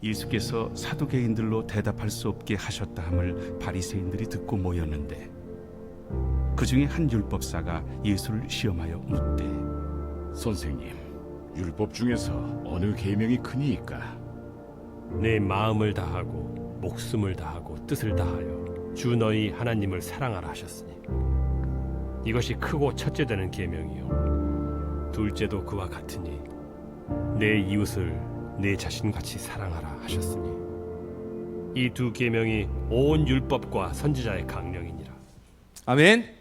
예수께서 사두개인들로 대답할 수 없게 하셨다 함을 바리새인들이 듣고 모였는데 그 중에 한 율법사가 예수를 시험하여 묻되 선생님, 율법 중에서 어느 계명이 크니이까? 내 마음을 다하고 목숨을 다하고 뜻을 다하여 주 너희 하나님을 사랑하라 하셨으니 이것이 크고 첫째 되는 계명이요 둘째도 그와 같으니 내 이웃을 내 자신같이 사랑하라 하셨으니 이 두 계명이 온 율법과 선지자의 강령이니라. 아멘.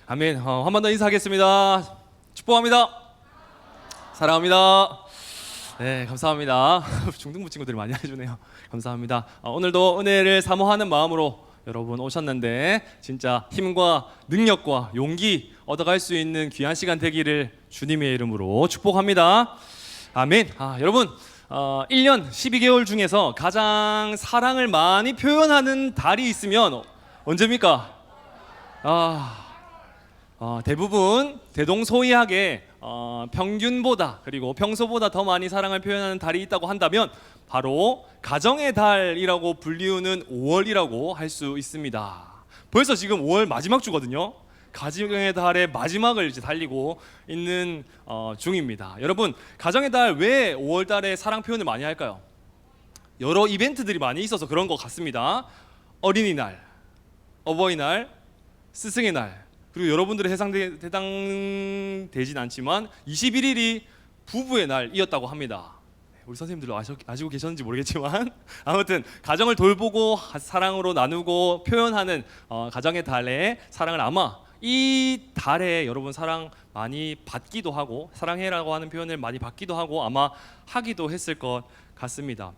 아멘. 한 번 더 인사하겠습니다. 축복합니다. 사랑합니다. 네, 감사합니다. 중등부 친구들이 많이 해주네요. 감사합니다. 오늘도 은혜를 사모하는 마음으로 여러분 오셨는데 진짜 힘과 능력과 용기 얻어갈 수 있는 귀한 시간 되기를 주님의 이름으로 축복합니다. 아멘. 여러분 1년 12개월 중에서 가장 사랑을 많이 표현하는 달이 있으면 언제입니까? 대부분 대동소이하게 평균보다 그리고 평소보다 더 많이 사랑을 표현하는 달이 있다고 한다면 바로 가정의 달이라고 불리우는 5월이라고 할 수 있습니다. 벌써 지금 5월 마지막 주거든요. 가정의 달의 마지막을 이제 달리고 있는 중입니다. 여러분, 가정의 달 왜 5월 달에 사랑 표현을 많이 할까요? 여러 이벤트들이 많이 있어서 그런 것 같습니다. 어린이날, 어버이날, 스승의 날, 그리고 여러분들의 해당되진 않지만 21일이 부부의 날이었다고 합니다. 우리 선생님들도 아시고 계셨는지 모르겠지만 아무튼 가정을 돌보고 사랑으로 나누고 표현하는 가정의 달에 사랑을 아마 이 달에 여러분 사랑 많이 받기도 하고 사랑해라고 하는 표현을 많이 받기도 하고 아마 하기도 했을 것 같습니다.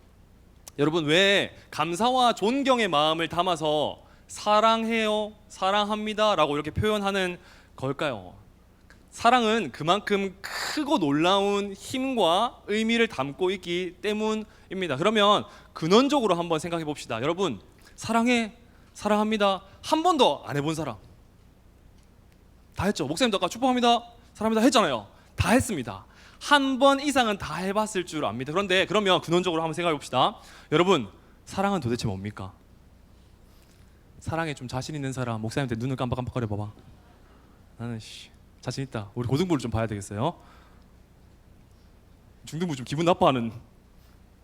여러분, 왜 감사와 존경의 마음을 담아서 사랑해요, 사랑합니다 라고 이렇게 표현하는 걸까요? 사랑은 그만큼 크고 놀라운 힘과 의미를 담고 있기 때문입니다. 그러면 근원적으로 한번 생각해 봅시다. 여러분, 사랑해, 사랑합니다 한 번도 안 해본 사람? 다 했죠? 목사님도 아까 축복합니다, 사랑합니다 했잖아요. 다 했습니다. 한 번 이상은 다 해봤을 줄 압니다. 그런데 그러면 근원적으로 한번 생각해 봅시다. 여러분, 사랑은 도대체 뭡니까? 사랑에 좀 자신 있는 사람 목사님한테 눈을 깜빡깜빡거려 봐봐. 나는 자신 있다. 우리 고등부를 좀 봐야 되겠어요. 중등부 좀 기분 나빠하는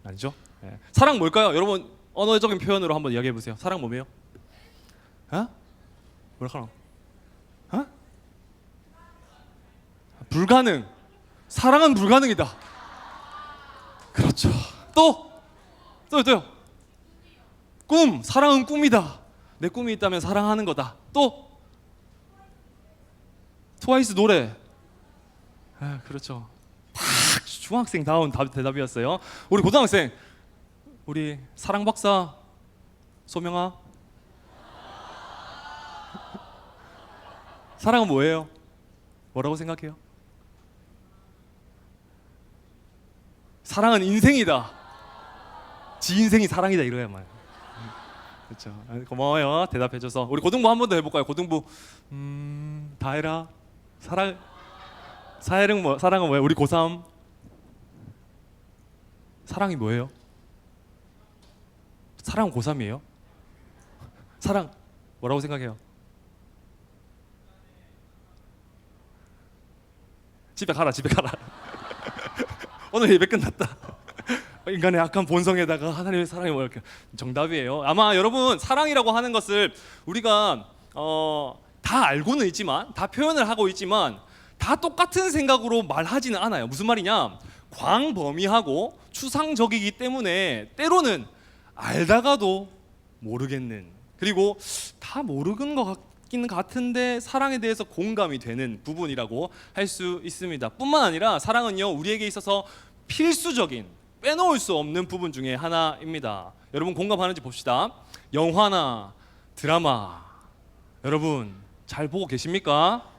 아니죠? 네. 사랑 뭘까요? 여러분, 언어적인 표현으로 한번 이야기해 보세요. 사랑 뭐예요? 뭐랄까나? 불가능. 사랑은 불가능이다. 그렇죠. 또요. 꿈. 사랑은 꿈이다. 내 꿈이 있다면 사랑하는 거다. 또 트와이스 노래. 그렇죠. 딱 중학생다운 대답이었어요. 우리 고등학생, 우리 사랑 박사 소명아. 사랑은 뭐예요? 뭐라고 생각해요? 사랑은 인생이다. 지 인생이 사랑이다 이거야만. 그렇죠. 고마워요. 대답해줘서. 우리 고등부 한 번 더 해볼까요? 고등부. 다 해라. 사랑은 뭐예요? 우리 고3 사랑이 뭐예요? 사랑은 고3이에요? 사랑 뭐라고 생각해요? 집에 가라. 오늘 예배 끝났다. 인간의 악한 본성에다가 하나님의 사랑이 뭐랄까? 정답이에요. 아마 여러분, 사랑이라고 하는 것을 우리가 다 알고는 있지만, 다 표현을 하고 있지만 다 똑같은 생각으로 말하지는 않아요. 무슨 말이냐? 광범위하고 추상적이기 때문에 때로는 알다가도 모르겠는, 그리고 다 모르는 것 같기는 같은데 사랑에 대해서 공감이 되는 부분이라고 할 수 있습니다. 뿐만 아니라 사랑은요, 우리에게 있어서 필수적인, 빼놓을 수 없는 부분 중에 하나입니다. 여러분 공감하는지 봅시다. 영화나 드라마 여러분 잘 보고 계십니까?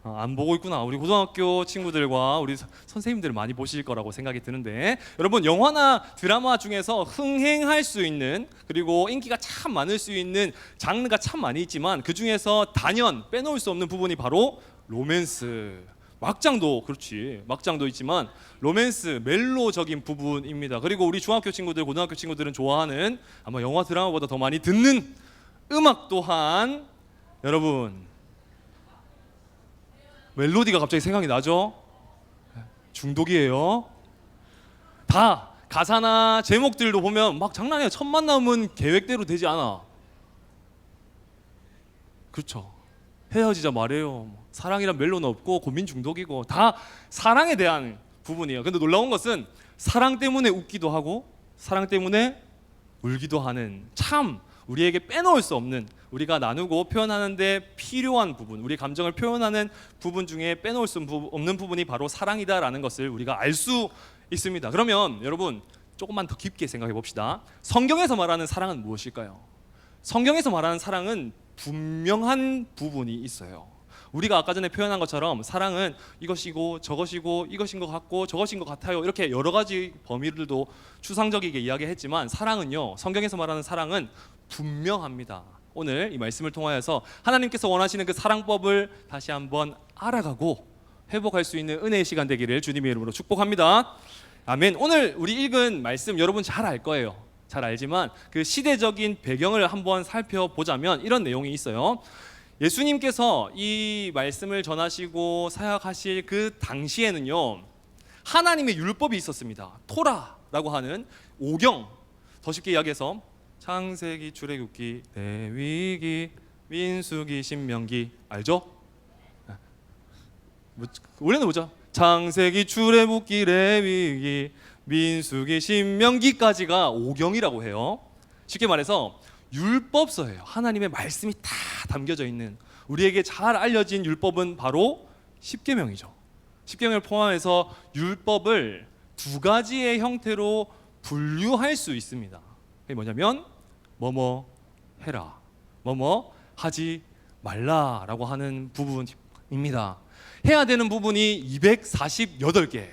안 보고 있구나. 우리 고등학교 친구들과 우리 선생님들 많이 보실 거라고 생각이 드는데, 여러분 영화나 드라마 중에서 흥행할 수 있는, 그리고 인기가 참 많을 수 있는 장르가 참 많이 있지만 그 중에서 단연 빼놓을 수 없는 부분이 바로 로맨스, 막장도 그렇지. 막장도 있지만 로맨스, 멜로적인 부분입니다. 그리고 우리 중학교 친구들, 고등학교 친구들은 좋아하는 아마 영화 드라마보다 더 많이 듣는 음악 또한 여러분 멜로디가 갑자기 생각이 나죠? 중독이에요. 다 가사나 제목들도 보면 막 장난이야. 첫 만남은 계획대로 되지 않아. 그렇죠. 헤어지자 말해요. 사랑이란 멜로는 없고 고민 중독이고 다 사랑에 대한 부분이에요. 근데 놀라운 것은 사랑 때문에 웃기도 하고 사랑 때문에 울기도 하는 참 우리에게 빼놓을 수 없는 우리가 나누고 표현하는데 필요한 부분, 우리 감정을 표현하는 부분 중에 빼놓을 수 없는 부분이 바로 사랑이다라는 것을 우리가 알 수 있습니다. 그러면 여러분 조금만 더 깊게 생각해 봅시다. 성경에서 말하는 사랑은 무엇일까요? 성경에서 말하는 사랑은 분명한 부분이 있어요. 우리가 아까 전에 표현한 것처럼 사랑은 이것이고 저것이고 이것인 것 같고 저것인 것 같아요. 이렇게 여러 가지 범위들도 추상적이게 이야기했지만 사랑은요, 성경에서 말하는 사랑은 분명합니다. 오늘 이 말씀을 통하여서 하나님께서 원하시는 그 사랑법을 다시 한번 알아가고 회복할 수 있는 은혜의 시간 되기를 주님의 이름으로 축복합니다. 아멘. 오늘 우리 읽은 말씀 여러분 잘 알 거예요. 잘 알지만 그 시대적인 배경을 한번 살펴보자면 이런 내용이 있어요. 예수님께서 이 말씀을 전하시고 사역하실 그 당시에는요, 하나님의 율법이 있었습니다. 토라라고 하는 오경, 더 쉽게 이야기해서 창세기, 출애굽기, 레위기, 민수기, 신명기 알죠? 원래는 뭐죠? 창세기, 출애굽기, 레위기, 민수기, 신명기까지가 오경이라고 해요. 쉽게 말해서 율법서예요. 하나님의 말씀이 다 담겨져 있는, 우리에게 잘 알려진 율법은 바로 십계명이죠. 십계명을 포함해서 율법을 두 가지의 형태로 분류할 수 있습니다. 그게 뭐냐면 뭐뭐 해라, 뭐뭐 하지 말라라고 하는 부분입니다. 해야 되는 부분이 248개,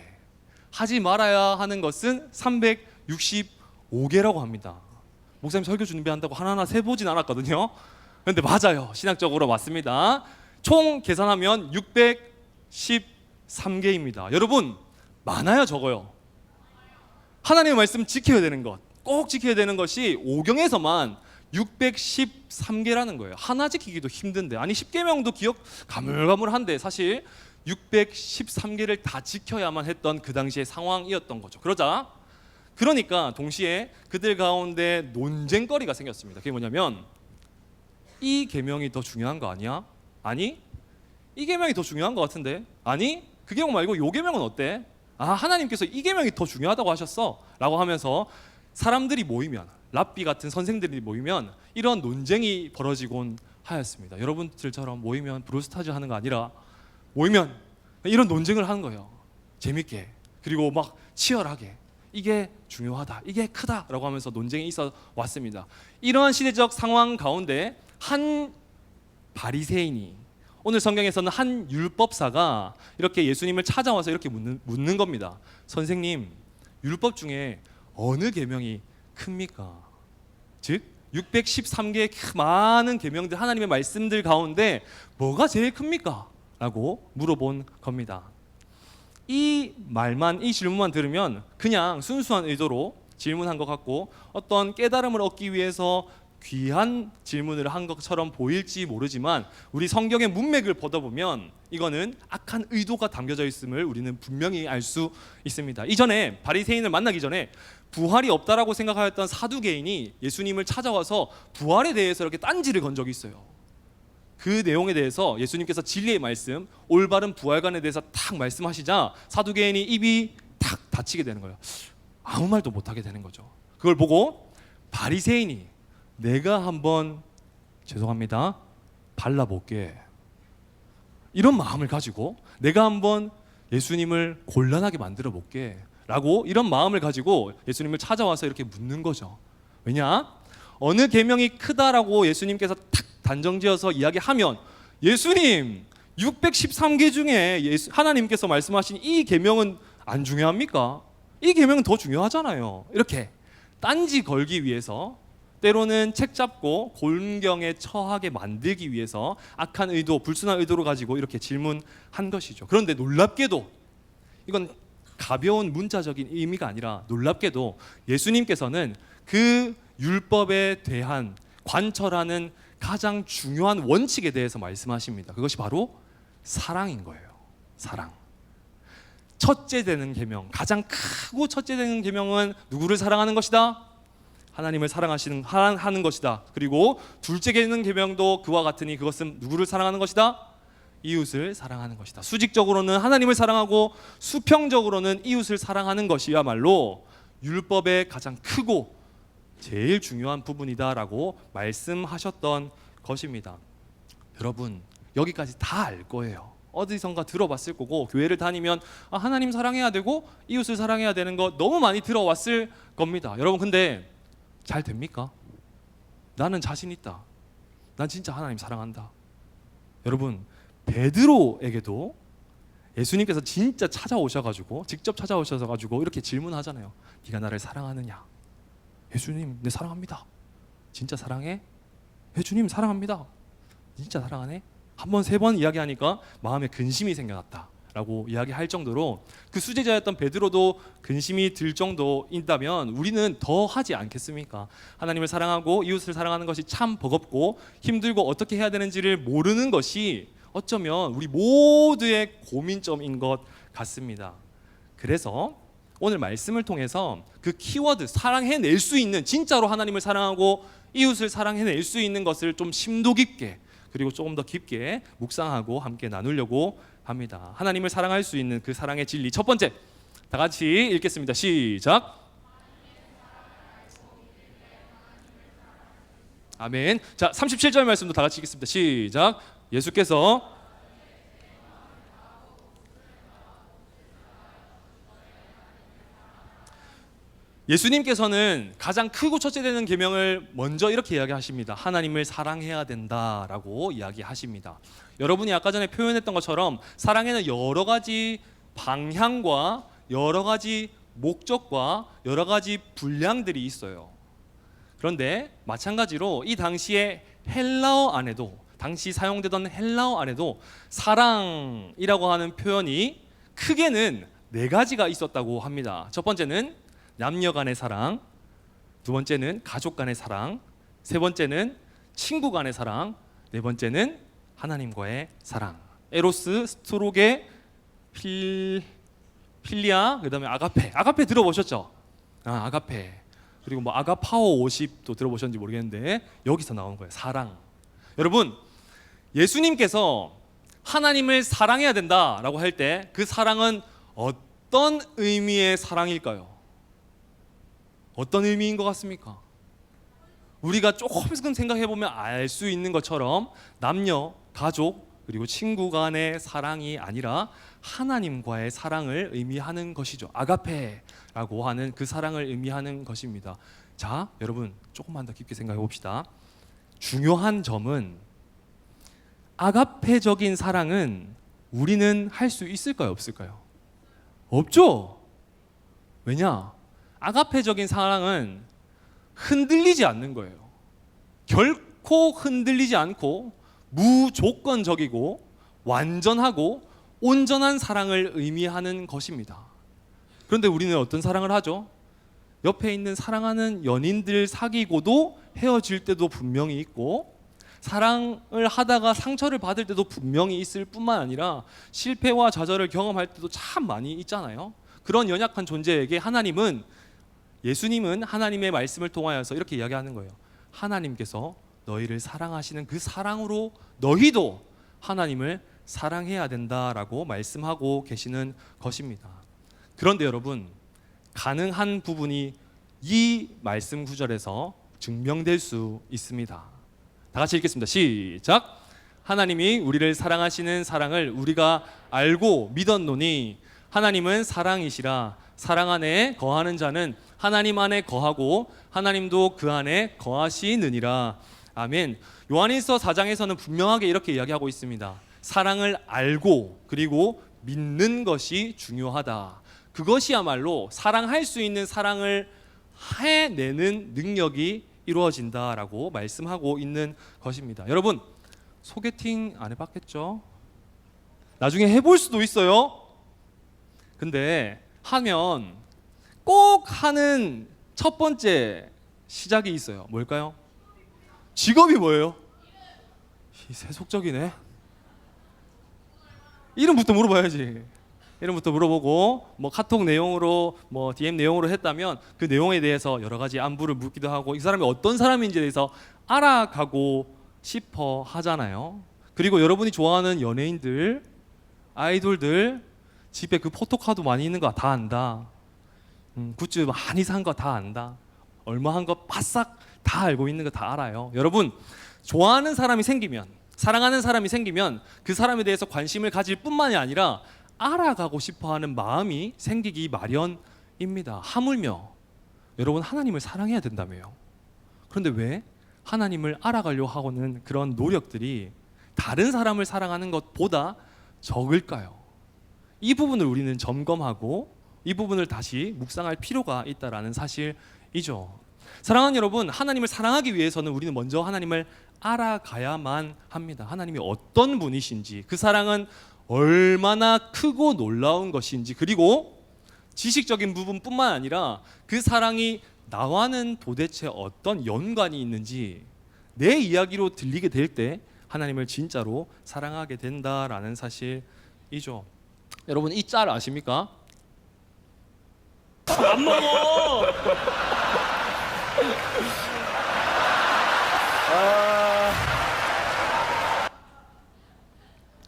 하지 말아야 하는 것은 365개라고 합니다. 목사님 설교 준비한다고 하나하나 세보진 않았거든요. 그런데 맞아요. 신학적으로 맞습니다. 총 계산하면 613개입니다. 여러분 많아요, 적어요? 하나님의 말씀 지켜야 되는 것, 꼭 지켜야 되는 것이 오경에서만 613개라는 거예요. 하나 지키기도 힘든데, 아니 10계명도 기억 가물가물한데 사실 613개를 다 지켜야만 했던 그 당시의 상황이었던 거죠. 그러니까 동시에 그들 가운데 논쟁거리가 생겼습니다. 그게 뭐냐면 이 계명이 더 중요한 거 아니야? 아니 이 계명이 더 중요한 것 같은데? 아니 그 계명 말고 요 계명은 어때? 아 하나님께서 이 계명이 더 중요하다고 하셨어 라고 하면서 사람들이 모이면, 랍비 같은 선생들이 모이면 이런 논쟁이 벌어지곤 하였습니다. 여러분들처럼 모이면 브루스타즈 하는 거 아니라 모이면 이런 논쟁을 하는 거예요. 재밌게, 그리고 막 치열하게. 이게 중요하다, 이게 크다라고 하면서 논쟁이 있어 왔습니다. 이러한 시대적 상황 가운데 한 바리새인이, 오늘 성경에서는 한 율법사가 이렇게 예수님을 찾아와서 이렇게 묻는 겁니다. 선생님, 율법 중에 어느 계명이 큽니까? 즉 613개의 많은 계명들, 하나님의 말씀들 가운데 뭐가 제일 큽니까? 라고 물어본 겁니다. 이 질문만 들으면 그냥 순수한 의도로 질문한 것 같고 어떤 깨달음을 얻기 위해서 귀한 질문을 한 것처럼 보일지 모르지만 우리 성경의 문맥을 보다 보면 이거는 악한 의도가 담겨져 있음을 우리는 분명히 알 수 있습니다. 이전에 바리새인을 만나기 전에 부활이 없다라고 생각하였던 사두개인이 예수님을 찾아와서 부활에 대해서 이렇게 딴지를 건 적이 있어요. 그 내용에 대해서 예수님께서 진리의 말씀, 올바른 부활관에 대해서 탁 말씀하시자 사두개인이 입이 탁 닫히게 되는 거예요. 아무 말도 못하게 되는 거죠. 그걸 보고 바리새인이 내가 한번 죄송합니다 발라볼게, 이런 마음을 가지고 내가 한번 예수님을 곤란하게 만들어 볼게 라고 이런 마음을 가지고 예수님을 찾아와서 이렇게 묻는 거죠. 왜냐? 어느 계명이 크다라고 예수님께서 탁 단정지어서 이야기하면 예수님 613개 중에 하나님께서 말씀하신 이 계명은 안 중요합니까? 이 계명은 더 중요하잖아요. 이렇게 딴지 걸기 위해서 때로는 책 잡고 곤경에 처하게 만들기 위해서 악한 의도, 불순한 의도를 가지고 이렇게 질문한 것이죠. 그런데 놀랍게도 이건 가벼운 문자적인 의미가 아니라 놀랍게도 예수님께서는 그 율법에 대한 관철하는 가장 중요한 원칙에 대해서 말씀하십니다. 그것이 바로 사랑인 거예요. 사랑. 첫째 되는 계명, 가장 크고 첫째 되는 계명은 누구를 사랑하는 것이다? 하나님을 사랑하는 것이다. 그리고 둘째 되는 계명도 그와 같으니 그것은 누구를 사랑하는 것이다? 이웃을 사랑하는 것이다. 수직적으로는 하나님을 사랑하고 수평적으로는 이웃을 사랑하는 것이야말로 율법의 가장 크고 제일 중요한 부분이다라고 말씀하셨던 것입니다. 여러분, 여기까지 다 알 거예요. 어디선가 들어봤을 거고, 교회를 다니면 하나님 사랑해야 되고 이웃을 사랑해야 되는 거 너무 많이 들어왔을 겁니다. 여러분, 근데 잘 됩니까? 나는 자신 있다. 난 진짜 하나님 사랑한다. 여러분, 베드로에게도 예수님께서 진짜 찾아오셔가지고 직접 찾아오셔가지고 이렇게 질문하잖아요. 네가 나를 사랑하느냐? 예수님, 네 사랑합니다. 진짜 사랑해? 예수님 사랑합니다. 진짜 사랑하네? 한 번, 세 번 이야기하니까 마음에 근심이 생겨났다 라고 이야기할 정도로 그 수제자였던 베드로도 근심이 들 정도인다면 우리는 더 하지 않겠습니까? 하나님을 사랑하고 이웃을 사랑하는 것이 참 버겁고 힘들고 어떻게 해야 되는지를 모르는 것이 어쩌면 우리 모두의 고민점인 것 같습니다. 그래서 오늘 말씀을 통해서 그 키워드, 사랑해낼 수 있는, 진짜로 하나님을 사랑하고 이웃을 사랑해낼 수 있는 것을 좀 심도 깊게, 그리고 조금 더 깊게 묵상하고 함께 나누려고 합니다. 하나님을 사랑할 수 있는 그 사랑의 진리, 첫 번째, 다 같이 읽겠습니다. 시작. 아멘. 자, 37절 말씀도 다 같이 읽겠습니다. 시작. 예수께서 예수님께서는 가장 크고 첫째 되는 계명을 먼저 이렇게 이야기하십니다. 하나님을 사랑해야 된다라고 이야기하십니다. 여러분이 아까 전에 표현했던 것처럼 사랑에는 여러 가지 방향과 여러 가지 목적과 여러 가지 분량들이 있어요. 그런데 마찬가지로 이 당시에 헬라어 안에도, 당시 사용되던 헬라어 안에도 사랑이라고 하는 표현이 크게는 네 가지가 있었다고 합니다. 첫 번째는 남녀 간의 사랑, 두 번째는 가족 간의 사랑, 세 번째는 친구 간의 사랑, 네 번째는 하나님과의 사랑. 에로스, 스트로게, 필리아, 그다음에 아가페. 아가페 들어보셨죠? 아가페. 그리고 뭐 아가파오 50도 들어보셨는지 모르겠는데 여기서 나온 거예요. 사랑. 여러분, 예수님께서 하나님을 사랑해야 된다라고 할 때 그 사랑은 어떤 의미의 사랑일까요? 어떤 의미인 것 같습니까? 우리가 조금 생각해보면 알 수 있는 것처럼 남녀, 가족, 그리고 친구 간의 사랑이 아니라 하나님과의 사랑을 의미하는 것이죠. 아가페라고 하는 그 사랑을 의미하는 것입니다. 자, 여러분 조금만 더 깊게 생각해 봅시다. 중요한 점은 아가페적인 사랑은 우리는 할 수 있을까요, 없을까요? 없죠. 왜냐? 아가페적인 사랑은 흔들리지 않는 거예요. 결코 흔들리지 않고 무조건적이고 완전하고 온전한 사랑을 의미하는 것입니다. 그런데 우리는 어떤 사랑을 하죠? 옆에 있는 사랑하는 연인들 사귀고도 헤어질 때도 분명히 있고, 사랑을 하다가 상처를 받을 때도 분명히 있을 뿐만 아니라 실패와 좌절을 경험할 때도 참 많이 있잖아요. 그런 연약한 존재에게 예수님은 하나님의 말씀을 통하여서 이렇게 이야기하는 거예요. 하나님께서 너희를 사랑하시는 그 사랑으로 너희도 하나님을 사랑해야 된다라고 말씀하고 계시는 것입니다. 그런데 여러분, 가능한 부분이 이 말씀 구절에서 증명될 수 있습니다. 다 같이 읽겠습니다. 시작. 하나님이 우리를 사랑하시는 사랑을 우리가 알고 믿었노니 하나님은 사랑이시라. 사랑 안에 거하는 자는 하나님 안에 거하고 하나님도 그 안에 거하시느니라. 아멘. 요한일서 4장에서는 분명하게 이렇게 이야기하고 있습니다. 사랑을 알고 그리고 믿는 것이 중요하다. 그것이야말로 사랑할 수 있는 사랑을 해내는 능력이 이루어진다라고 말씀하고 있는 것입니다. 여러분 소개팅 안 해봤겠죠? 나중에 해볼 수도 있어요. 근데 하면 꼭 하는 첫 번째 시작이 있어요. 뭘까요? 직업이 뭐예요? 세속적이네. 이름부터 물어봐야지. 이름부터 물어보고 뭐 카톡 내용으로 뭐 DM 내용으로 했다면 그 내용에 대해서 여러 가지 안부를 묻기도 하고 이 사람이 어떤 사람인지에 대해서 알아가고 싶어 하잖아요. 그리고 여러분이 좋아하는 연예인들, 아이돌들 집에 그 포토카드 많이 있는 거 다 안다. 굿즈 많이 산 거 다 안다. 얼마 한 거 바싹 다 알고 있는 거 다 알아요. 여러분 좋아하는 사람이 생기면, 사랑하는 사람이 생기면 그 사람에 대해서 관심을 가질 뿐만이 아니라 알아가고 싶어하는 마음이 생기기 마련입니다. 하물며 여러분 하나님을 사랑해야 된다며요. 그런데 왜 하나님을 알아가려고 하고는 그런 노력들이 다른 사람을 사랑하는 것보다 적을까요? 이 부분을 우리는 점검하고 이 부분을 다시 묵상할 필요가 있다라는 사실이죠. 사랑하는 여러분, 하나님을 사랑하기 위해서는 우리는 먼저 하나님을 알아가야만 합니다. 하나님이 어떤 분이신지, 그 사랑은 얼마나 크고 놀라운 것인지, 그리고 지식적인 부분뿐만 아니라 그 사랑이 나와는 도대체 어떤 연관이 있는지 내 이야기로 들리게 될 때 하나님을 진짜로 사랑하게 된다라는 사실이죠. 여러분 이 짤 아십니까? 안 먹어.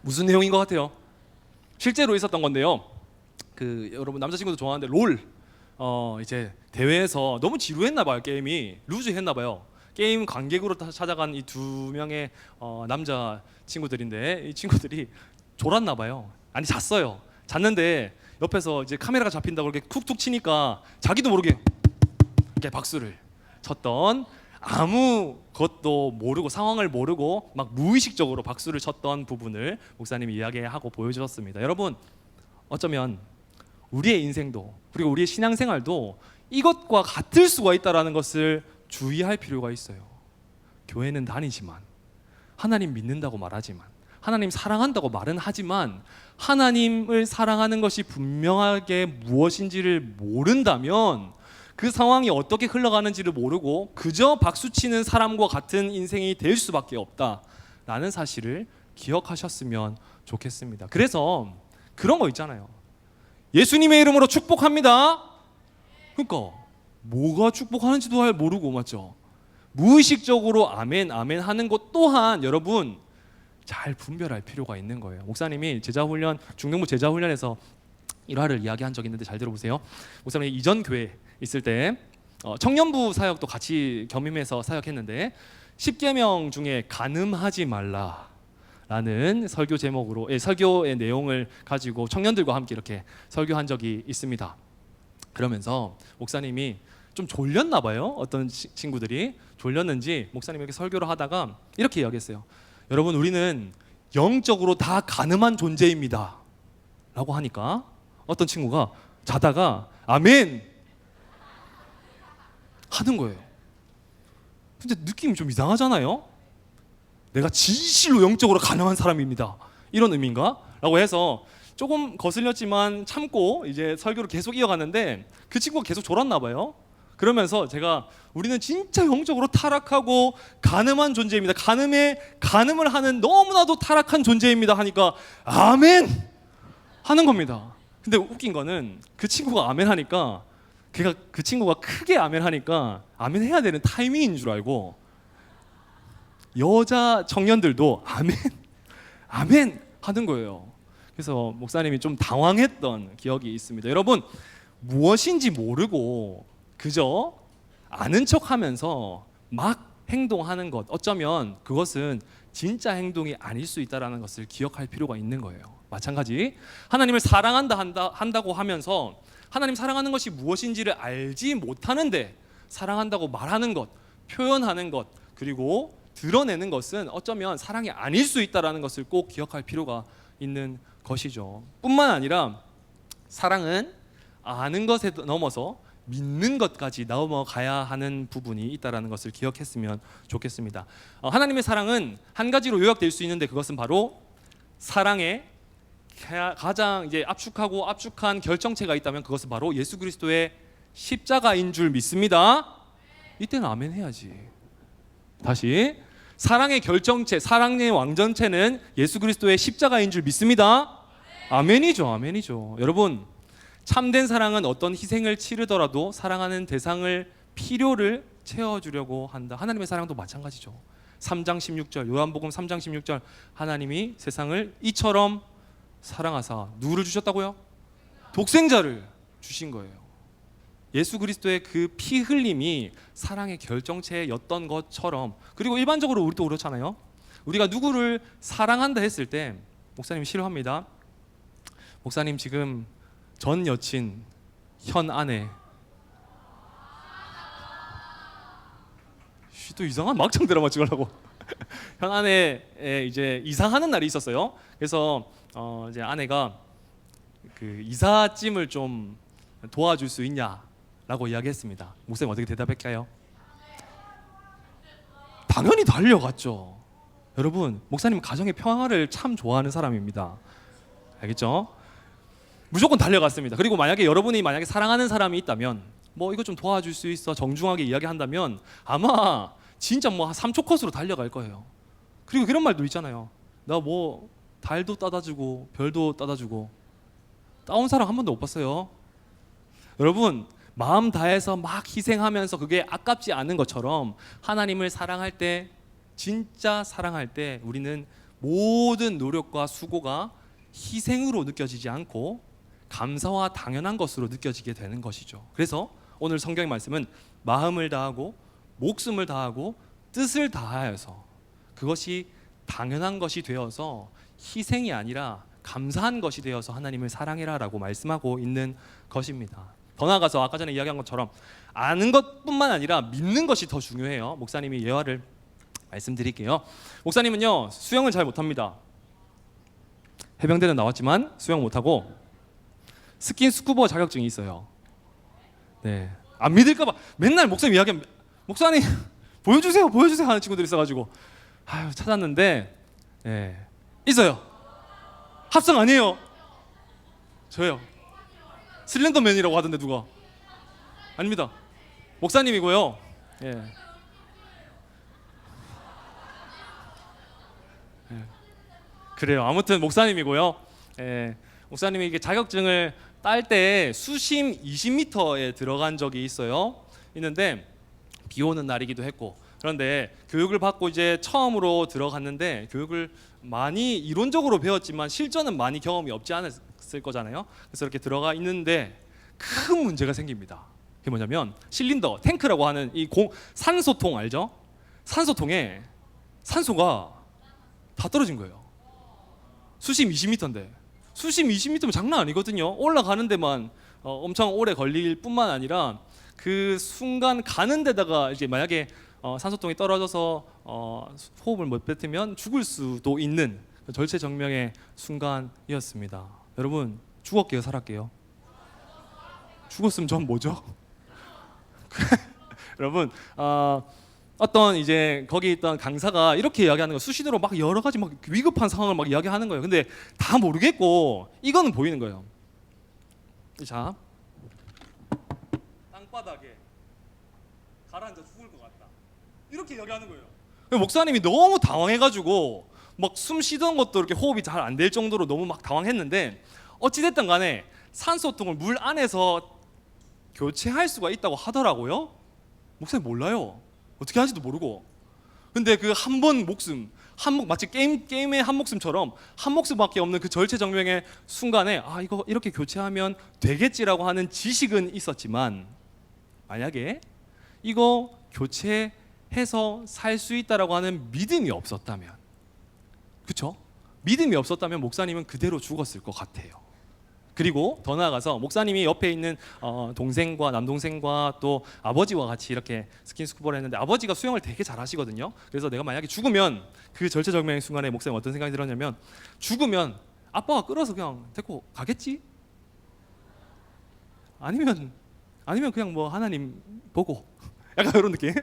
무슨 내용인 것 같아요? 실제로 있었던 건데요. 그 여러분 남자친구도 좋아하는데 롤 이제 대회에서 너무 지루했나 봐요. 게임이 루즈했나 봐요. 게임 관객으로 찾아간 이 두 명의 남자 친구들인데 이 친구들이 졸았나 봐요. 아니 잤어요. 잤는데 옆에서 이제 카메라가 잡힌다고 이렇게 툭툭 치니까 자기도 모르게 이렇게 박수를 쳤던, 아무것도 모르고 상황을 모르고 막 무의식적으로 박수를 쳤던 부분을 목사님이 이야기하고 보여주셨습니다. 여러분 어쩌면 우리의 인생도 그리고 우리의 신앙생활도 이것과 같을 수가 있다는 것을 주의할 필요가 있어요. 교회는 다니지만, 하나님 믿는다고 말하지만, 하나님 사랑한다고 말은 하지만 하나님을 사랑하는 것이 분명하게 무엇인지를 모른다면 그 상황이 어떻게 흘러가는지를 모르고 그저 박수치는 사람과 같은 인생이 될 수밖에 없다라는 사실을 기억하셨으면 좋겠습니다. 그래서 그런 거 있잖아요. 예수님의 이름으로 축복합니다. 그러니까 뭐가 축복하는지도 잘 모르고, 맞죠? 무의식적으로 아멘 아멘 하는 것 또한 여러분 잘 분별할 필요가 있는 거예요. 목사님이 제자훈련, 중등부 제자훈련에서 일화를 이야기한 적이 있는데 잘 들어보세요. 목사님이 이전 교회 있을 때 청년부 사역도 같이 겸임해서 사역했는데 10계명 중에 간음하지 말라라는 설교 제목으로 설교의 내용을 가지고 청년들과 함께 이렇게 설교한 적이 있습니다. 그러면서 목사님이 좀 졸렸나 봐요. 어떤 친구들이 졸렸는지 목사님이 이렇게 설교를 하다가 이렇게 이야기했어요. 여러분 우리는 영적으로 다 가늠한 존재입니다 라고 하니까 어떤 친구가 자다가 아멘 하는 거예요. 근데 느낌이 좀 이상하잖아요. 내가 진실로 영적으로 가늠한 사람입니다 이런 의미인가? 라고 해서 조금 거슬렸지만 참고 이제 설교를 계속 이어갔는데 그 친구가 계속 졸았나 봐요. 그러면서 제가 우리는 진짜 영적으로 타락하고 가늠한 존재입니다. 가늠을 하는 너무나도 타락한 존재입니다 하니까 아멘 하는 겁니다. 근데 웃긴 거는 그 친구가 아멘 하니까 그 친구가 크게 아멘 하니까 아멘 해야 되는 타이밍인 줄 알고 여자 청년들도 아멘 아멘 하는 거예요. 그래서 목사님이 좀 당황했던 기억이 있습니다. 여러분 무엇인지 모르고 그저 아는 척하면서 막 행동하는 것, 어쩌면 그것은 진짜 행동이 아닐 수 있다는 것을 기억할 필요가 있는 거예요. 마찬가지 하나님을 한다고 하면서 하나님 사랑하는 것이 무엇인지를 알지 못하는데 사랑한다고 말하는 것, 표현하는 것, 그리고 드러내는 것은 어쩌면 사랑이 아닐 수 있다는 것을 꼭 기억할 필요가 있는 것이죠. 뿐만 아니라 사랑은 아는 것에 넘어서 믿는 것까지 넘어가야 하는 부분이 있다라는 것을 기억했으면 좋겠습니다. 하나님의 사랑은 한 가지로 요약될 수 있는데 그것은 바로 사랑의 가장 이제 압축한 결정체가 있다면 그것은 바로 예수 그리스도의 십자가인 줄 믿습니다. 이때는 아멘 해야지. 다시 사랑의 결정체, 사랑의 왕전체는 예수 그리스도의 십자가인 줄 믿습니다. 아멘이죠, 아멘이죠. 여러분, 참된 사랑은 어떤 희생을 치르더라도 사랑하는 대상을 필요를 채워주려고 한다. 하나님의 사랑도 마찬가지죠. 3장 16절 요한복음 3장 16절 하나님이 세상을 이처럼 사랑하사 누구를 주셨다고요? 독생자를 주신 거예요. 예수 그리스도의 그 피 흘림이 사랑의 결정체였던 것처럼, 그리고 일반적으로 우리도 그렇잖아요. 우리가 누구를 사랑한다 했을 때 목사님 싫어합니다. 목사님 지금 전 여친, 현 아내, 또 이상한 막장 드라마 찍으려고 현 아내에 이제 이사하는 날이 있었어요. 그래서 이제 아내가 그 이삿짐을 좀 도와줄 수 있냐라고 이야기했습니다. 목사님 어떻게 대답할까요? 당연히 달려갔죠. 여러분, 목사님 가정의 평화를 참 좋아하는 사람입니다. 알겠죠? 무조건 달려갔습니다. 그리고 여러분이 만약에 사랑하는 사람이 있다면 뭐 이거 좀 도와줄 수 있어 정중하게 이야기한다면 아마 진짜 뭐 3초 컷으로 달려갈 거예요. 그리고 그런 말도 있잖아요. 나 뭐 달도 따다주고 별도 따다주고 따온 사람 한 번도 못 봤어요. 여러분, 마음 다해서 막 희생하면서 그게 아깝지 않은 것처럼 하나님을 사랑할 때, 진짜 사랑할 때 우리는 모든 노력과 수고가 희생으로 느껴지지 않고 감사와 당연한 것으로 느껴지게 되는 것이죠. 그래서 오늘 성경의 말씀은 마음을 다하고 목숨을 다하고 뜻을 다하여서, 그것이 당연한 것이 되어서 희생이 아니라 감사한 것이 되어서 하나님을 사랑해라라고 말씀하고 있는 것입니다. 더 나아가서 아까 전에 이야기한 것처럼 아는 것뿐만 아니라 믿는 것이 더 중요해요. 목사님이 예화를 말씀드릴게요. 목사님은요, 수영을 잘 못합니다. 해병대는 나왔지만 수영 못하고 스킨 스쿠버 자격증이 있어요. 네, 안 믿을까봐 맨날 목사님 이야기하면 목사님 보여주세요 하는 친구들이 있어가지고 찾았는데 있어요. 합성 아니에요. 저요. 슬렌더맨이라고 하던데 누가? 아닙니다. 목사님이고요. 그래요. 아무튼 목사님이고요. 목사님이 이게 자격증을 딸 때 수심 20m에 들어간 적이 있는데 비 오는 날이기도 했고, 그런데 교육을 받고 이제 처음으로 들어갔는데 교육을 많이 이론적으로 배웠지만 실전은 많이 경험이 없지 않았을 거잖아요. 그래서 이렇게 들어가 있는데 큰 문제가 생깁니다. 그게 뭐냐면 실린더, 탱크라고 하는 이 산소통 알죠? 산소통에 산소가 다 떨어진 거예요. 수심 20m인데, 수심 20m면 장난 아니거든요. 올라가는 데만 엄청 오래 걸릴 뿐만 아니라 그 순간 가는 데다가 이제 만약에 산소통이 떨어져서 호흡을 못 뱉으면 죽을 수도 있는 절체절명의 순간이었습니다. 여러분, 죽었게요, 살았게요? 죽었으면 전 뭐죠? 여러분, 어떤 이제 거기 있던 강사가 이렇게 이야기하는 거예요. 수시대로 막 여러 가지 막 위급한 상황을 막 이야기하는 거예요. 근데 다 모르겠고 이거는 보이는 거예요. 자, 땅바닥에 가라앉아 죽을 것 같다. 이렇게 이야기하는 거예요. 목사님이 너무 당황해가지고 막 숨 쉬던 것도 이렇게 호흡이 잘 안 될 정도로 너무 막 당황했는데, 어찌됐든 간에 산소통을 물 안에서 교체할 수가 있다고 하더라고요. 목사님 몰라요. 어떻게 하는지도 모르고. 근데 그 한 번 목숨, 마치 게임의 한 목숨처럼 한 목숨밖에 없는 그 절체절명의 순간에 이거 이렇게 교체하면 되겠지라고 하는 지식은 있었지만, 만약에 이거 교체해서 살 수 있다라고 하는 믿음이 없었다면, 그렇죠? 믿음이 없었다면 목사님은 그대로 죽었을 것 같아요. 그리고 더 나아가서 목사님이 옆에 있는 동생과 남동생과 또 아버지와 같이 이렇게 스킨스쿠버를 했는데, 아버지가 수영을 되게 잘하시거든요. 그래서 내가 만약에 죽으면, 그 절체절명의 순간에 목사님 어떤 생각이 들었냐면, 죽으면 아빠가 끌어서 그냥 데리고 가겠지? 아니면 아니면 그냥 뭐 하나님 보고 약간 이런 느낌.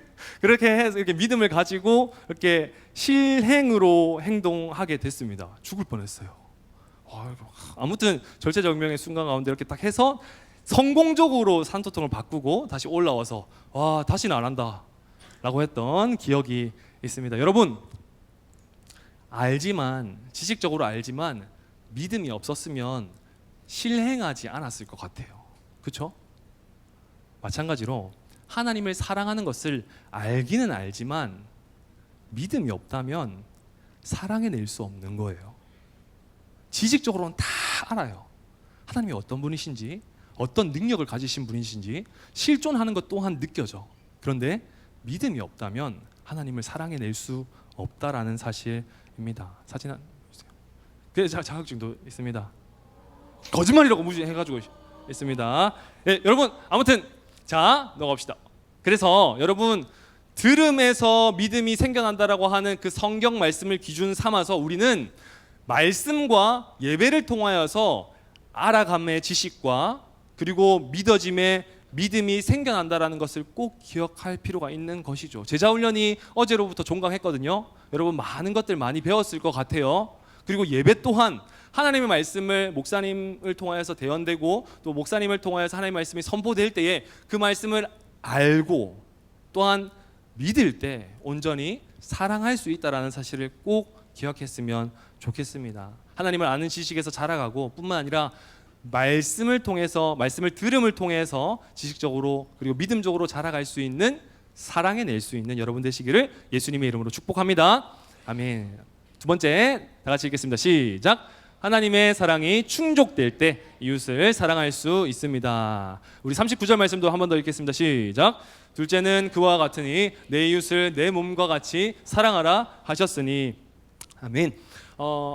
그렇게 해서 이렇게 믿음을 가지고 이렇게 실행으로 행동하게 됐습니다. 죽을 뻔했어요. 아무튼 절체절명의 순간 가운데 이렇게 딱 해서 성공적으로 산소통을 바꾸고 다시 올라와서 와 다시는 안 한다라고 했던 기억이 있습니다. 여러분 알지만 지식적으로 알지만 믿음이 없었으면 실행하지 않았을 것 같아요. 그렇죠? 마찬가지로 하나님을 사랑하는 것을 알기는 알지만 믿음이 없다면 사랑해낼 수 없는 거예요. 지식적으로는 다 알아요. 하나님이 어떤 분이신지, 어떤 능력을 가지신 분이신지 실존하는 것 또한 느껴져. 그런데 믿음이 없다면 하나님을 사랑해낼 수 없다라는 사실입니다. 사진 한 주세요. 그래서 자격증도 있습니다. 거짓말이라고 무시해가지고 있습니다. 네, 여러분 아무튼 자 넘어갑시다. 그래서 여러분 들음에서 믿음이 생겨난다라고 하는 그 성경 말씀을 기준 삼아서 우리는 말씀과 예배를 통하여서 알아감의 지식과 그리고 믿어짐의 믿음이 생겨난다라는 것을 꼭 기억할 필요가 있는 것이죠. 제자훈련이 어제로부터 종강했거든요. 여러분 많은 것들 많이 배웠을 것 같아요. 그리고 예배 또한 하나님의 말씀을 목사님을 통하여서 대언되고 또 목사님을 통하여서 하나님의 말씀이 선포될 때에 그 말씀을 알고 또한 믿을 때 온전히 사랑할 수 있다는 사실을 꼭 기억했으면 좋겠습니다. 하나님을 아는 지식에서 자라가고 뿐만 아니라 말씀을 통해서 말씀을 들음을 통해서 지식적으로 그리고 믿음적으로 자라갈 수 있는 사랑해낼 수 있는 여러분 되시기를 예수님의 이름으로 축복합니다. 아멘. 두 번째 다 같이 읽겠습니다. 시작. 하나님의 사랑이 충족될 때 이웃을 사랑할 수 있습니다. 우리 39절 말씀도 한 번 더 읽겠습니다. 시작. 둘째는 그와 같으니 내 이웃을 내 몸과 같이 사랑하라 하셨으니. 아멘.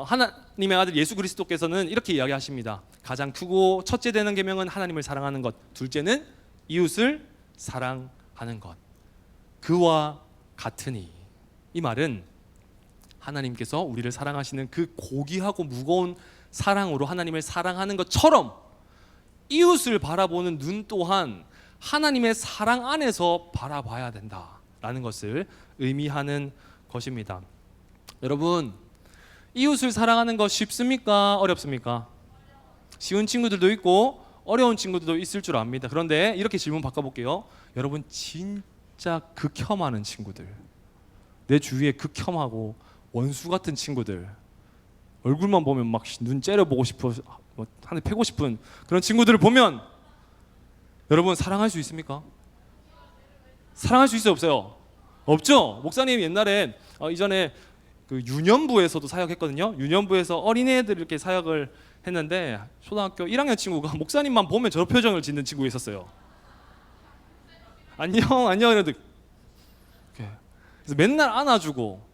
하나님의 아들 예수 그리스도께서는 이렇게 이야기하십니다. 가장 크고 첫째 되는 계명은 하나님을 사랑하는 것, 둘째는 이웃을 사랑하는 것. 그와 같으니 이 말은 하나님께서 우리를 사랑하시는 그 고귀하고 무거운 사랑으로 하나님을 사랑하는 것처럼 이웃을 바라보는 눈 또한 하나님의 사랑 안에서 바라봐야 된다라는 것을 의미하는 것입니다. 여러분 이웃을 사랑하는 것 쉽습니까? 어렵습니까? 쉬운 친구들도 있고 어려운 친구들도 있을 줄 압니다. 그런데 이렇게 질문 바꿔볼게요. 여러분 진짜 극혐하는 친구들, 내 주위에 극혐하고 원수 같은 친구들, 얼굴만 보면 막 눈 째려보고 싶어, 한 대 패고 싶은 그런 친구들을 보면 여러분 사랑할 수 있습니까? 사랑할 수 있어요, 없어요? 없죠. 목사님 옛날에 이전에 그 유년부에서도 사역했거든요. 유년부에서 어린애들 이렇게 사역을 했는데 초등학교 1학년 친구가 목사님만 보면 저 표정을 짓는 친구가 있었어요. 안녕 안녕 이러는데 그래서 맨날 안아주고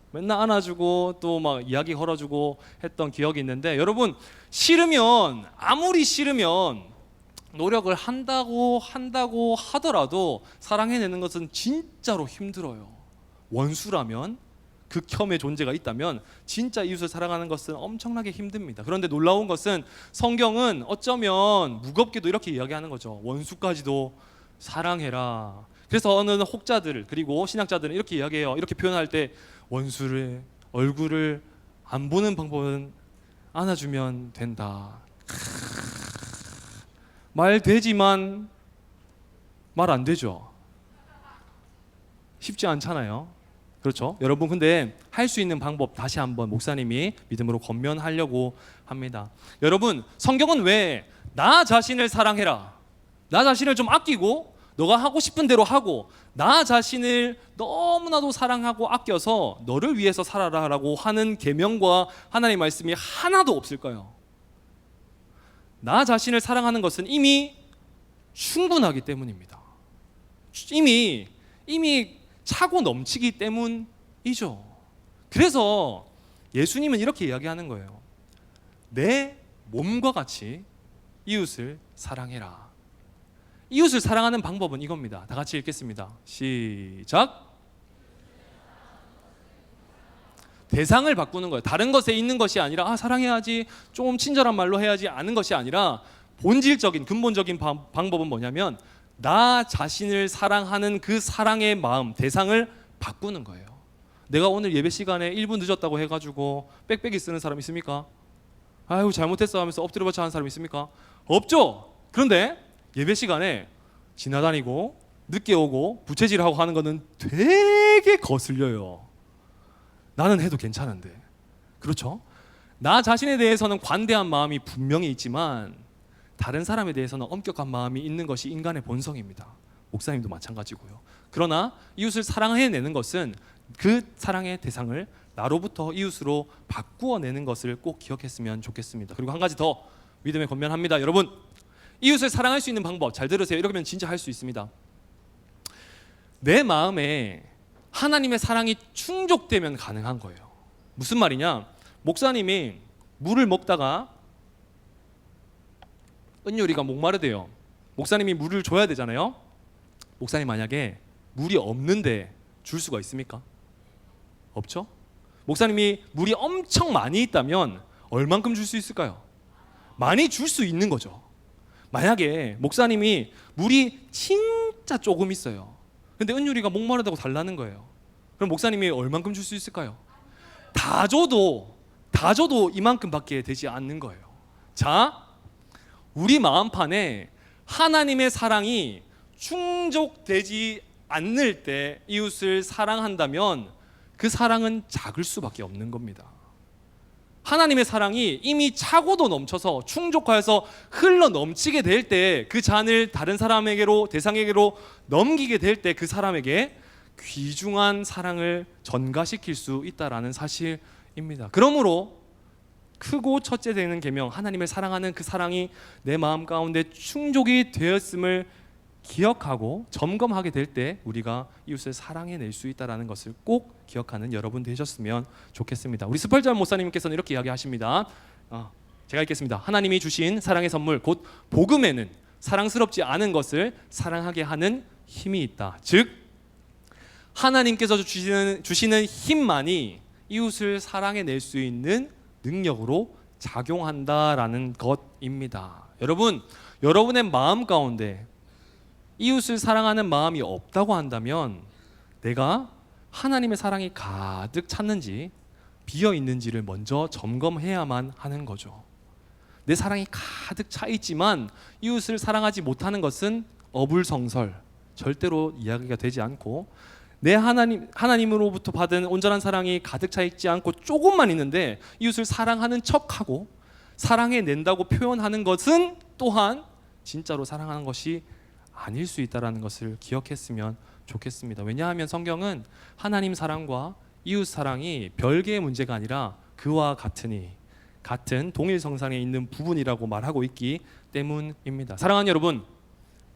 또 막 이야기 걸어주고 했던 기억이 있는데 여러분 싫으면 아무리 싫으면 노력을 한다고 하더라도 사랑해내는 것은 진짜로 힘들어요. 원수라면 극혐의 존재가 있다면 진짜 이웃을 사랑하는 것은 엄청나게 힘듭니다. 그런데 놀라운 것은 성경은 어쩌면 무겁게도 이렇게 이야기하는 거죠. 원수까지도 사랑해라. 그래서 어느 혹자들 그리고 신학자들은 이렇게 이야기해요. 이렇게 표현할 때 원수를 얼굴을 안 보는 방법은 안아주면 된다. 말 되지만 말 안 되죠. 쉽지 않잖아요. 그렇죠? 여러분 근데 할 수 있는 방법 다시 한번 목사님이 믿음으로 권면하려고 합니다. 여러분 성경은 왜 나 자신을 사랑해라, 나 자신을 좀 아끼고 너가 하고 싶은 대로 하고 나 자신을 너무나도 사랑하고 아껴서 너를 위해서 살아라라고 하는 계명과 하나님의 말씀이 하나도 없을까요? 나 자신을 사랑하는 것은 이미 충분하기 때문입니다. 이미 차고 넘치기 때문이죠. 그래서 예수님은 이렇게 이야기하는 거예요. 내 몸과 같이 이웃을 사랑해라. 이웃을 사랑하는 방법은 이겁니다. 다 같이 읽겠습니다. 시작. 대상을 바꾸는 거예요. 다른 것에 있는 것이 아니라 사랑해야지, 좀 친절한 말로 해야지, 아는 것이 아니라 본질적인 근본적인 방법은 뭐냐면 나 자신을 사랑하는 그 사랑의 마음, 대상을 바꾸는 거예요. 내가 오늘 예배 시간에 1분 늦었다고 해가지고 빽빽이 쓰는 사람 있습니까? 아유 잘못했어 하면서 엎드려 버쳐 하는 사람 있습니까? 없죠. 그런데 예배 시간에 지나다니고 늦게 오고 부채질하고 하는 거는 되게 거슬려요. 나는 해도 괜찮은데. 그렇죠? 나 자신에 대해서는 관대한 마음이 분명히 있지만 다른 사람에 대해서는 엄격한 마음이 있는 것이 인간의 본성입니다. 목사님도 마찬가지고요. 그러나 이웃을 사랑해내는 것은 그 사랑의 대상을 나로부터 이웃으로 바꾸어내는 것을 꼭 기억했으면 좋겠습니다. 그리고 한 가지 더 믿음에 권면합니다. 여러분, 이웃을 사랑할 수 있는 방법 잘 들으세요. 이렇게 하면 진짜 할 수 있습니다. 내 마음에 하나님의 사랑이 충족되면 가능한 거예요. 무슨 말이냐? 목사님이 물을 먹다가 은율이가 목마르대요. 목사님이 물을 줘야 되잖아요. 목사님 만약에 물이 없는데 줄 수가 있습니까? 없죠? 목사님이 물이 엄청 많이 있다면 얼만큼 줄 수 있을까요? 많이 줄 수 있는 거죠. 만약에 목사님이 물이 진짜 조금 있어요. 근데 은율이가 목마르다고 달라는 거예요. 그럼 목사님이 얼만큼 줄 수 있을까요? 다 줘도 이만큼밖에 되지 않는 거예요. 자, 우리 마음판에 하나님의 사랑이 충족되지 않을 때 이웃을 사랑한다면 그 사랑은 작을 수밖에 없는 겁니다. 하나님의 사랑이 이미 차고도 넘쳐서 충족하여서 흘러 넘치게 될 때 그 잔을 다른 사람에게로 대상에게로 넘기게 될 때 그 사람에게 귀중한 사랑을 전가시킬 수 있다라는 사실입니다. 그러므로 크고 첫째 되는 계명, 하나님을 사랑하는 그 사랑이 내 마음 가운데 충족이 되었음을 기억하고 점검하게 될 때 우리가 이웃을 사랑해낼 수 있다는 것을 꼭 기억하는 여러분 되셨으면 좋겠습니다. 우리 스펄전 목사님께서는 이렇게 이야기하십니다. 제가 읽겠습니다. 하나님이 주신 사랑의 선물 곧 복음에는 사랑스럽지 않은 것을 사랑하게 하는 힘이 있다. 즉 하나님께서 주시는 힘만이 이웃을 사랑해낼 수 있는 능력으로 작용한다라는 것입니다. 여러분, 여러분의 마음 가운데 이웃을 사랑하는 마음이 없다고 한다면 내가 하나님의 사랑이 가득 찼는지 비어 있는지를 먼저 점검해야만 하는 거죠. 내 사랑이 가득 차 있지만 이웃을 사랑하지 못하는 것은 어불성설, 절대로 이야기가 되지 않고 내 하나님으로부터 받은 온전한 사랑이 가득 차 있지 않고 조금만 있는데 이웃을 사랑하는 척하고 사랑해낸다고 표현하는 것은 또한 진짜로 사랑하는 것이 아닐 수 있다는 것을 기억했으면 좋겠습니다. 왜냐하면 성경은 하나님 사랑과 이웃 사랑이 별개의 문제가 아니라 그와 같으니 같은 동일성상에 있는 부분이라고 말하고 있기 때문입니다. 사랑하는 여러분,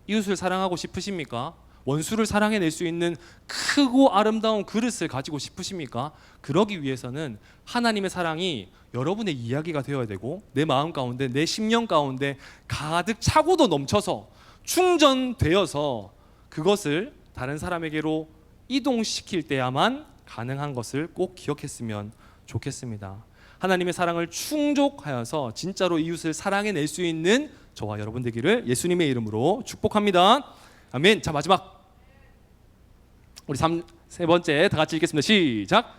이웃을 사랑하고 싶으십니까? 원수를 사랑해낼 수 있는 크고 아름다운 그릇을 가지고 싶으십니까? 그러기 위해서는 하나님의 사랑이 여러분의 이야기가 되어야 되고 내 마음 가운데 내 심령 가운데 가득 차고도 넘쳐서 충전되어서 그것을 다른 사람에게로 이동시킬 때야만 가능한 것을 꼭 기억했으면 좋겠습니다. 하나님의 사랑을 충족하여서 진짜로 이웃을 사랑해낼 수 있는 저와 여러분 되기를 예수님의 이름으로 축복합니다. 아멘. 자, 마지막 우리 세 번째 다 같이 읽겠습니다. 시작.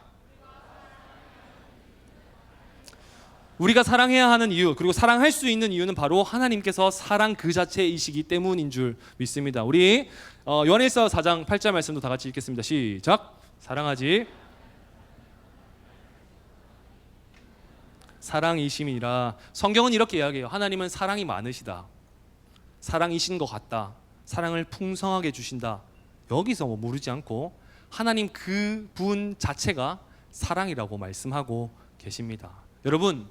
우리가 사랑해야 하는 이유 그리고 사랑할 수 있는 이유는 바로 하나님께서 사랑 그 자체이시기 때문인 줄 믿습니다. 우리 요한일서 4장 8절 말씀도 다 같이 읽겠습니다. 시작. 사랑하지 사랑이심이라. 성경은 이렇게 이야기해요. 하나님은 사랑이 많으시다. 사랑이신 것 같다. 사랑을 풍성하게 주신다. 여기서 모르지 않고 하나님 그 분 자체가 사랑이라고 말씀하고 계십니다. 여러분,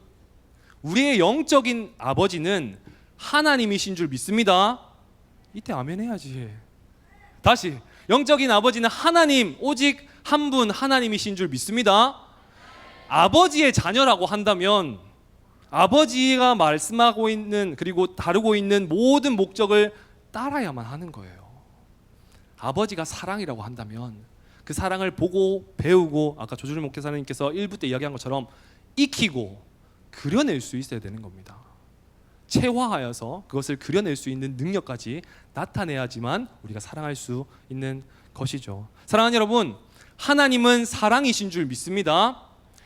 우리의 영적인 아버지는 하나님이신 줄 믿습니다. 이때 아멘 해야지. 다시, 영적인 아버지는 하나님, 오직 한 분 하나님이신 줄 믿습니다. 아버지의 자녀라고 한다면 아버지가 말씀하고 있는 그리고 다루고 있는 모든 목적을 따라야만 하는 거예요. 아버지가 사랑이라고 한다면 그 사랑을 보고 배우고 아까 조주림 목회사님께서 1부 때 이야기한 것처럼 익히고 그려낼 수 있어야 되는 겁니다. 체화하여서 그것을 그려낼 수 있는 능력까지 나타내야지만 우리가 사랑할 수 있는 것이죠. 사랑하는 여러분, 하나님은 사랑이신 줄 믿습니다.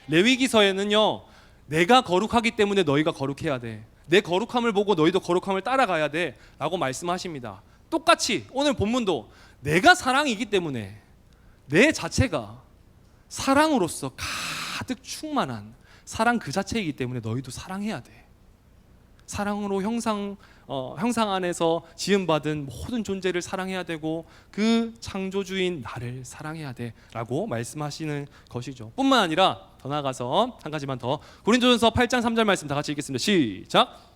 레위기서에는요, 내가 거룩하기 때문에 너희가 거룩해야 돼, 내 거룩함을 보고 너희도 거룩함을 따라가야 돼 라고 말씀하십니다. 똑같이 오늘 본문도 내가 사랑이기 때문에 내 자체가 사랑으로서 가득 충만한 사랑 그 자체이기 때문에 너희도 사랑해야 돼. 사랑으로 형상 안에서 지음받은 모든 존재를 사랑해야 되고 그 창조주인 나를 사랑해야 돼라고 말씀하시는 것이죠. 뿐만 아니라 더 나아가서 한 가지만 더, 고린도전서 8장 3절 말씀 다 같이 읽겠습니다. 시작.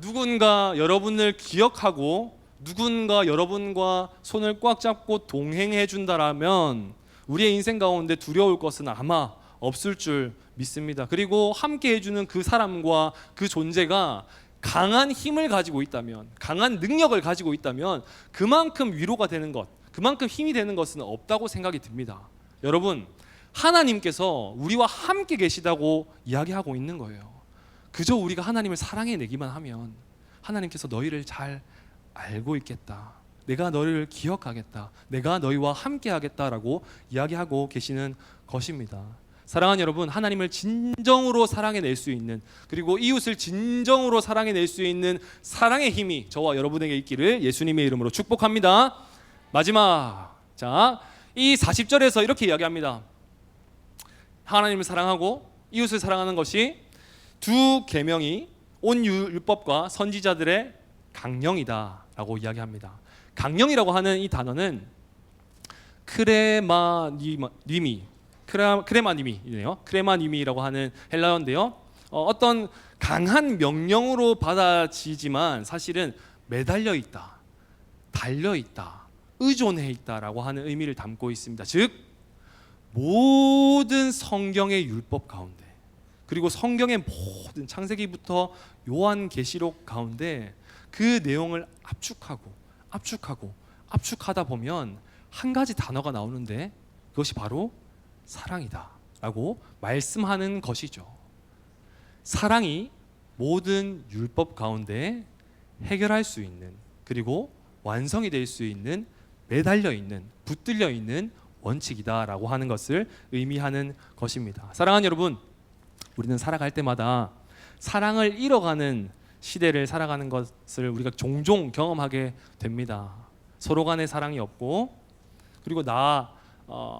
누군가 여러분을 기억하고 누군가 여러분과 손을 꽉 잡고 동행해 준다라면 우리의 인생 가운데 두려울 것은 아마 없을 줄 믿습니다. 그리고 함께 해주는 그 사람과 그 존재가 강한 힘을 가지고 있다면, 강한 능력을 가지고 있다면 그만큼 위로가 되는 것, 그만큼 힘이 되는 것은 없다고 생각이 듭니다. 여러분, 하나님께서 우리와 함께 계시다고 이야기하고 있는 거예요. 그저 우리가 하나님을 사랑해내기만 하면 하나님께서 너희를 잘 알고 있겠다, 내가 너희를 기억하겠다, 내가 너희와 함께 하겠다라고 이야기하고 계시는 것입니다. 사랑하는 여러분, 하나님을 진정으로 사랑해낼 수 있는, 그리고 이웃을 진정으로 사랑해낼 수 있는 사랑의 힘이 저와 여러분에게 있기를 예수님의 이름으로 축복합니다. 마지막, 자, 이 40절에서 이렇게 이야기합니다. 하나님을 사랑하고 이웃을 사랑하는 것이 두 계명이 온 율법과 선지자들의 강령이다 라고 이야기합니다. 강령이라고 하는 이 단어는 크레마님이라고 하는 헬라어인데요, 어떤 강한 명령으로 받아지지만 사실은 매달려 있다, 달려 있다, 의존해 있다라고 하는 의미를 담고 있습니다. 즉 모든 성경의 율법 가운데, 그리고 성경의 모든 창세기부터 요한계시록 가운데 그 내용을 압축하다 보면 한 가지 단어가 나오는데 그것이 바로 사랑이다 라고 말씀하는 것이죠. 사랑이 모든 율법 가운데 해결할 수 있는, 그리고 완성이 될 수 있는, 매달려 있는, 붙들려 있는 원칙이다 라고 하는 것을 의미하는 것입니다. 사랑하는 여러분, 우리는 살아갈 때마다 사랑을 잃어가는 시대를 살아가는 것을 우리가 종종 경험하게 됩니다. 서로 간의 사랑이 없고, 그리고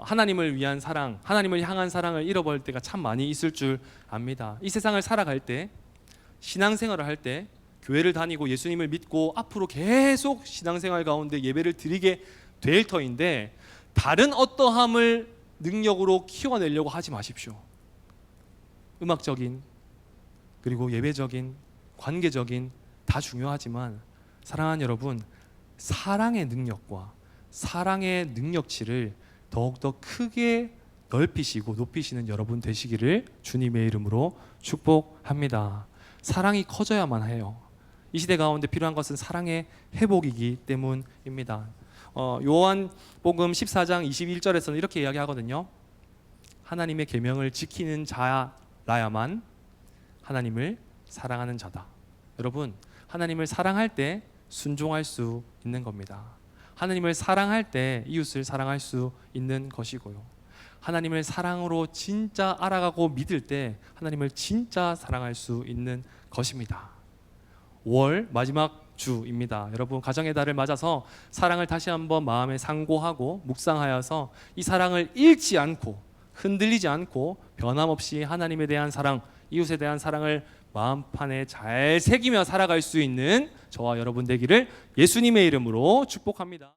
하나님을 위한 사랑, 하나님을 향한 사랑을 잃어버릴 때가 참 많이 있을 줄 압니다. 이 세상을 살아갈 때, 신앙생활을 할 때, 교회를 다니고 예수님을 믿고 앞으로 계속 신앙생활 가운데 예배를 드리게 될 터인데 다른 어떠함을 능력으로 키워내려고 하지 마십시오. 음악적인, 그리고 예배적인, 관계적인 다 중요하지만 사랑하는 여러분, 사랑의 능력과 사랑의 능력치를 더욱더 크게 넓히시고 높이시는 여러분 되시기를 주님의 이름으로 축복합니다. 사랑이 커져야만 해요. 이 시대 가운데 필요한 것은 사랑의 회복이기 때문입니다. 요한복음 14장 21절에서는 이렇게 이야기하거든요. 하나님의 계명을 지키는 자라야만 하나님을 사랑하는 자다. 여러분, 하나님을 사랑할 때 순종할 수 있는 겁니다. 하나님을 사랑할 때 이웃을 사랑할 수 있는 것이고요. 하나님을 사랑으로 진짜 알아가고 믿을 때 하나님을 진짜 사랑할 수 있는 것입니다. 5월 마지막 주입니다. 여러분, 가정의 달을 맞아서 사랑을 다시 한번 마음에 상고하고 묵상하여서 이 사랑을 잃지 않고 흔들리지 않고 변함없이 하나님에 대한 사랑, 이웃에 대한 사랑을 마음판에 잘 새기며 살아갈 수 있는 저와 여러분 되기를 예수님의 이름으로 축복합니다.